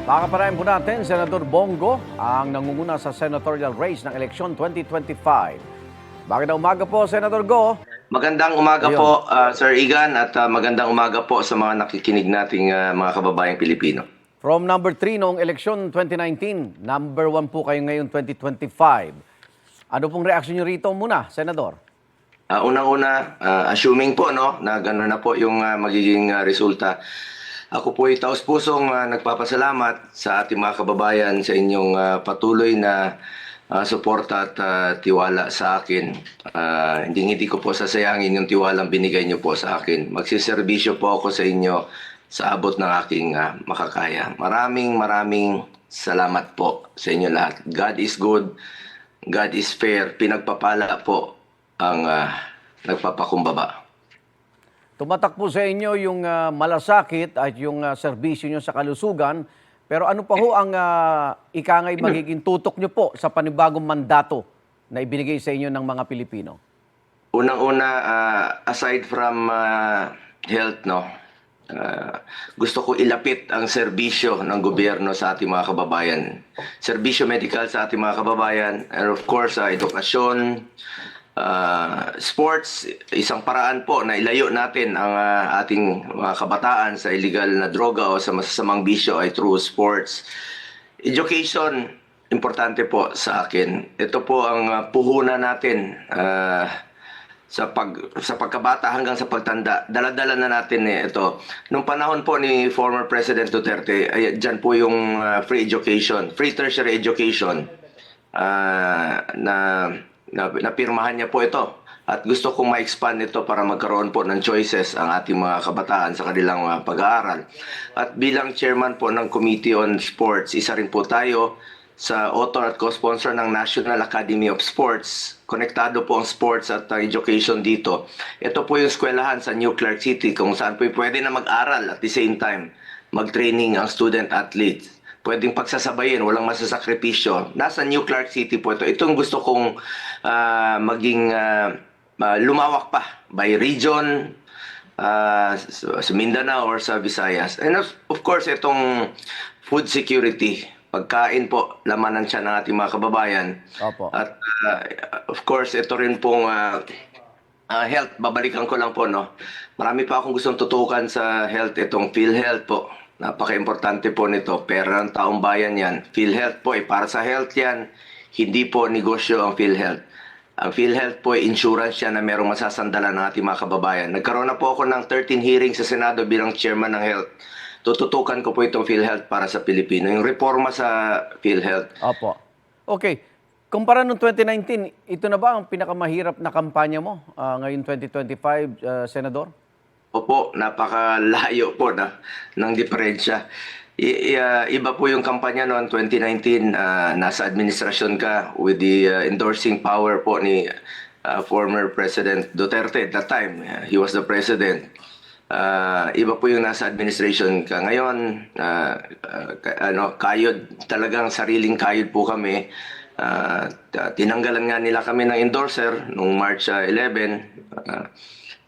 Makakapanayan po natin, Senador Bongo ang nangunguna sa senatorial race ng eleksyon 2025. Magandang umaga po, Senador Go. Magandang umaga Ayun. po, Sir Igan, at magandang umaga po sa mga nakikinig nating mga kababayang Pilipino. From number 3 noong eleksyon 2019, number 1 po kayo ngayon 2025. Ano pong reaksyon nyo rito muna, Senador? Unang-una, assuming po na gano'n na po yung magiging resulta, ako po ay taos-pusong nagpapasalamat sa ating mga kababayan sa inyong patuloy na suporta at tiwala sa akin. Hindi ko po sasayangin yung tiwalang binigay niyo po sa akin. Magsiservisyo po ako sa inyo sa abot ng aking makakaya. Maraming salamat po sa inyo lahat. God is good, God is fair. Pinagpapala po ang nagpapakumbaba. Tumatak po sa inyo yung malasakit at yung serbisyo nyo sa kalusugan. Pero ano pa ho ang ikangay magiging tutok nyo po sa panibagong mandato na ibinigay sa inyo ng mga Pilipino? Unang-una, aside from health, gusto ko ilapit ang serbisyo ng gobyerno sa ating mga kababayan. Serbisyo medikal sa ating mga kababayan, and of course, edukasyon, sports, isang paraan po na ilayo natin ang ating mga kabataan sa illegal na droga o sa masasamang bisyo ay through sports. Education, importante po sa akin. Ito po ang puhunan natin sa pagkabata hanggang sa pagtanda. Dala-dala na natin ito. Nung panahon po ni former President Duterte, dyan po yung free education, free tertiary education napirmahan niya po ito. At gusto kong ma-expand ito para magkaroon po ng choices ang ating mga kabataan sa kanilang pag-aaral. At bilang chairman po ng Committee on Sports, isa rin po tayo sa author at co-sponsor ng National Academy of Sports. Konektado po ang sports at education dito. Ito po yung eskwelahan sa New Clark City kung saan po pwede na mag-aral at the same time mag-training ang student athletes. Pwedeng pagsasabayin, walang masasakripisyo. Nasa New Clark City po ito. Itong gusto kong maging lumawak pa by region, sa Mindanao or sa Visayas. And of course, itong food security, pagkain po, laman ng tiyan ng ating mga kababayan. Opo. At of course, ito rin pong health, babalikan ko lang po, Marami pa akong gustong tutukan sa health, itong PhilHealth po. Napaka-importante po nito. Pera ng taong bayan yan. PhilHealth po para sa health yan. Hindi po negosyo ang PhilHealth. Ang PhilHealth po ay insurance yan na merong masasandalan ng ating mga kababayan. Nagkaroon na po ako ng 13 hearings sa Senado bilang chairman ng health. Tututukan ko po itong PhilHealth para sa Pilipino. Yung reforma sa PhilHealth. Opo. Okay. Kumpara noong 2019, ito na ba ang pinakamahirap na kampanya mo ngayon 2025, Senador? Opo, napakalayo po ng diferensya. Iba po yung kampanya noon 2019, nasa administrasyon ka with the endorsing power po ni former President Duterte at that time. He was the president. Iba po yung nasa administration ka. Ngayon, kayod, talagang sariling kayod po kami. Tinanggalan nga nila kami ng endorser noong March 11.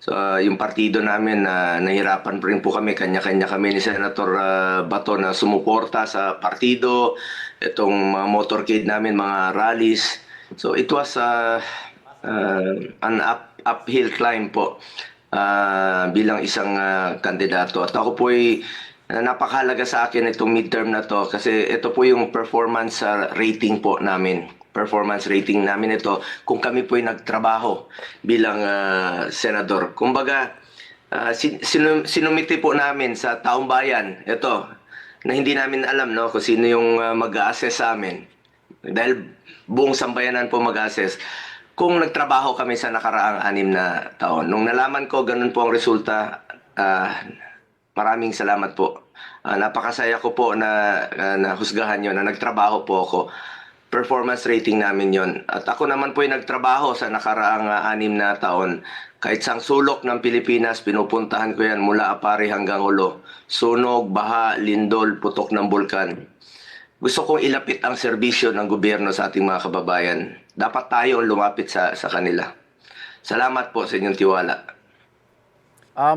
So, yung partido namin nahirapan rin po kami, kanya-kanya kami ni Senator Bato na sumuporta sa partido, itong mga motorcade namin, mga rallies. So it was an uphill climb po bilang isang kandidato. At ako po ay napakahalaga sa akin itong midterm na to kasi ito po yung performance rating po namin. Performance rating namin ito kung kami po ay nagtrabaho bilang senador. Kumbaga, sinumiti po namin sa taong bayan ito na hindi namin alam kung sino yung mag-a-assess sa amin. Dahil buong sambayanan po mag-a-assess. Kung nagtrabaho kami sa nakaraang 6 na taon. Nung nalaman ko ganun po ang resulta, maraming salamat po. Napakasaya ko po na husgahan nyo na nagtrabaho po ako. Performance rating namin yon. At ako naman po ay nagtrabaho sa nakaraang 6 na taon. Kahit sang sulok ng Pilipinas, pinupuntahan ko yan mula Apari hanggang Ulo. Sunog, baha, lindol, putok ng bulkan. Gusto kong ilapit ang serbisyo ng gobyerno sa ating mga kababayan. Dapat tayo lumapit sa kanila. Salamat po sa inyong tiwala.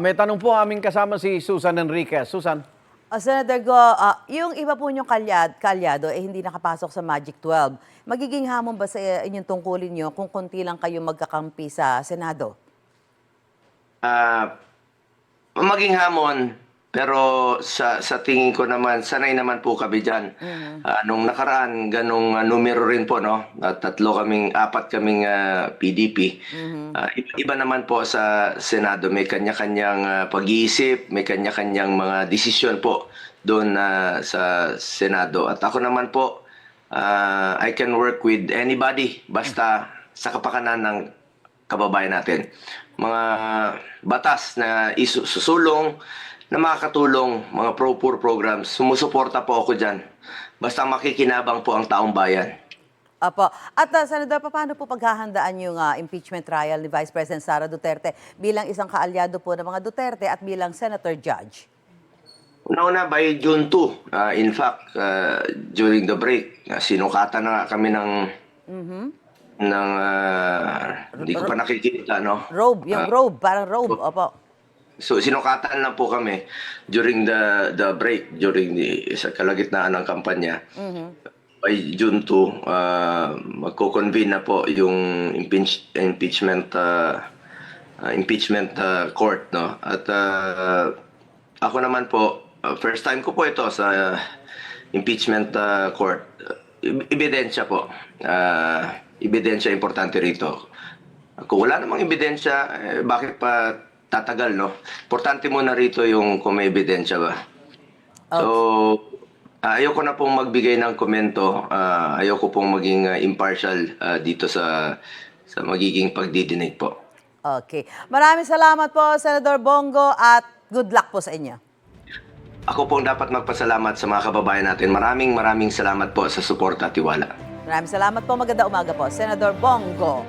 May tanong po aming kasama si Susan Enriquez. Susan. Senator Go, yung iba po niyong kalyado hindi nakapasok sa Magic 12. Magiging hamon ba sa inyong tungkulin niyo kung konti lang kayo magkakampi sa Senado? Ah, maging hamon, pero sa tingin ko naman, sanay naman po kami dyan. Nung nakaraan, ganong numero rin po, no? Apat kaming PDP. Iba naman po sa Senado, may kanya-kanyang pag-iisip, may kanya-kanyang mga desisyon po doon sa Senado. At ako naman po, I can work with anybody, basta sa kapakanan ng kababayan natin. Mga batas na susulong, na makakatulong, mga pro-poor programs, sumusuporta po ako dyan. Basta makikinabang po ang taong bayan. Apo. At Senador, paano po paghahandaan yung impeachment trial ni Vice President Sara Duterte bilang isang kaalyado po ng mga Duterte at bilang Senator Judge? Una-una, by June 2, in fact, during the break, sinukatan na nga kami ng hindi ko pa nakikita, no? Robe, yung robe, parang robe. Opo. So sinukatan na po kami during the break, sa kalagitnaan ng kampanya. By June 2, magko-convene na po yung impeachment court, no. At ako naman po, first time ko po ito sa impeachment court. Ebidensya po. Ebidensya importante rito. Kung wala namang ebidensya, bakit pa tatagal, no? Importante muna rito yung kung may ebidensya ba. So, ayoko na pong magbigay ng komento. Ayoko pong maging impartial dito sa magiging pagdidinig po. Okay. Maraming salamat po, Senador Bongo, at good luck po sa inyo. Ako pong dapat magpasalamat sa mga kababayan natin. Maraming salamat po sa suporta at tiwala. Maraming salamat po. Magandang umaga po, Senador Bongo.